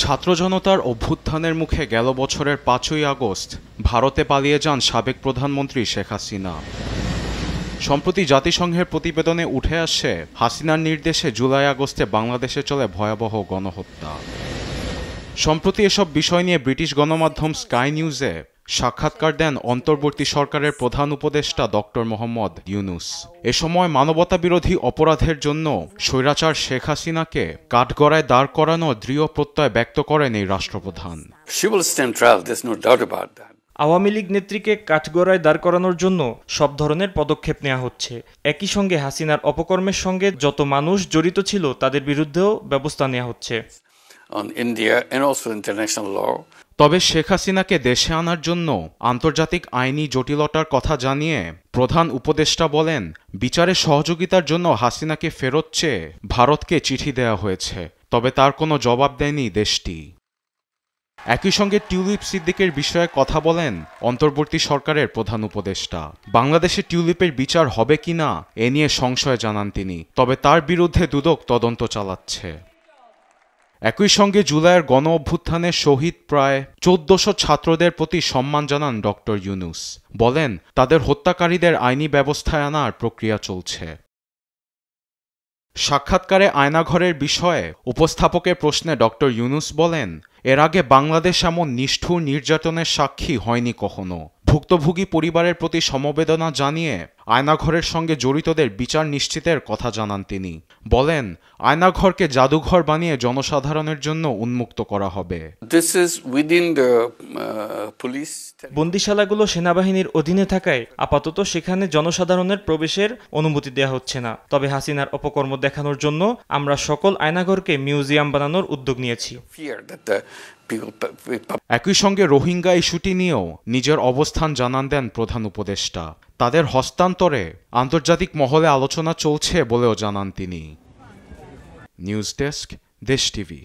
ছাত্র জনতার অভ্যুত্থানের মুখে গেল বছরের ৫ই আগস্ট ভারতে পালিয়ে যান সাবেক প্রধানমন্ত্রী শেখ হাসিনা। সম্প্রতি জাতিসংঘের প্রতিবেদনে উঠে আসে, হাসিনার নির্দেশে জুলাই আগস্টে বাংলাদেশে চলে ভয়াবহ গণহত্যা। সম্প্রতি এসব বিষয় নিয়ে ব্রিটিশ গণমাধ্যম স্কাই নিউজে সাক্ষাৎকার দেন অন্তর্বর্তী সরকারের প্রধান উপদেষ্টা ডক্টর মোহাম্মদ ইউনূস। এ সময় মানবতাবিরোধী অপরাধের জন্য স্বৈরাচার শেখ হাসিনাকে কাঠগড়ায় দাঁড় করানোর দৃঢ় প্রত্যয় ব্যক্ত করেন এই রাষ্ট্রপ্রধান। আওয়ামী লীগ নেত্রীকে কাঠগড়ায় দাঁড় করানোর জন্য সব ধরনের পদক্ষেপ নেওয়া হচ্ছে। একই সঙ্গে হাসিনার অপকর্মের সঙ্গে যত মানুষ জড়িত ছিল তাদের বিরুদ্ধেও ব্যবস্থা নেওয়া হচ্ছে। তবে শেখ হাসিনাকে দেশে আনার জন্য আন্তর্জাতিক আইনি জটিলতার কথা জানিয়ে প্রধান উপদেষ্টা বলেন, বিচারে সহযোগিতার জন্য হাসিনাকে ফেরত চেয়ে ভারতকে চিঠি দেওয়া হয়েছে, তবে তার কোনো জবাব দেয়নি দেশটি। একই সঙ্গে টিউলিপ সিদ্দিকের বিষয়ে কথা বলেন অন্তর্বর্তী সরকারের প্রধান উপদেষ্টা। বাংলাদেশে টিউলিপের বিচার হবে কিনা এ নিয়ে সংশয় জানান তিনি, তবে তার বিরুদ্ধে দুদক তদন্ত চালাচ্ছে। একই সঙ্গে জুলাইয়ের গণ অভ্যুত্থানে শহীদ প্রায় ১৪০০ ছাত্রদের প্রতি সম্মান জানান ডক্টর ইউনূস। বলেন, তাদের হত্যাকারীদের আইনি ব্যবস্থায় আনার প্রক্রিয়া চলছে। সাক্ষাৎকারে আয়নাঘরের বিষয়ে উপস্থাপকের প্রশ্নে ডক্টর ইউনূস বলেন, এর আগে বাংলাদেশ এমন নিষ্ঠুর নির্যাতনের সাক্ষী হয়নি কখনো। ভুক্তভোগী পরিবারের প্রতি সমবেদনা জানিয়ে আয়নাঘরের সঙ্গে জড়িতদের বিচার নিশ্চিতের কথা জানান তিনি। বলেন, আয়নাঘরকে জাদুঘর বানিয়ে জনসাধারণের জন্য উন্মুক্ত করা হবে। বন্দিশালাগুলো সেনাবাহিনীর অধীনে থাকায় আপাতত সেখানে জনসাধারণের প্রবেশের অনুমতি দেওয়া হচ্ছে না। তবে হাসিনার অপকর্ম দেখানোর জন্য আমরা সকল আয়নাঘরকে মিউজিয়াম বানানোর উদ্যোগ নিয়েছি। একই সঙ্গে রোহিঙ্গা ইস্যুটি নিয়েও নিজের অবস্থান জানান দেন প্রধান উপদেষ্টা। তাদের হস্তান্তরে আন্তর্জাতিক মহলে আলোচনা চলছে বলেও জানান তিনি। নিউজ ডেস্ক, দেশ টিভি।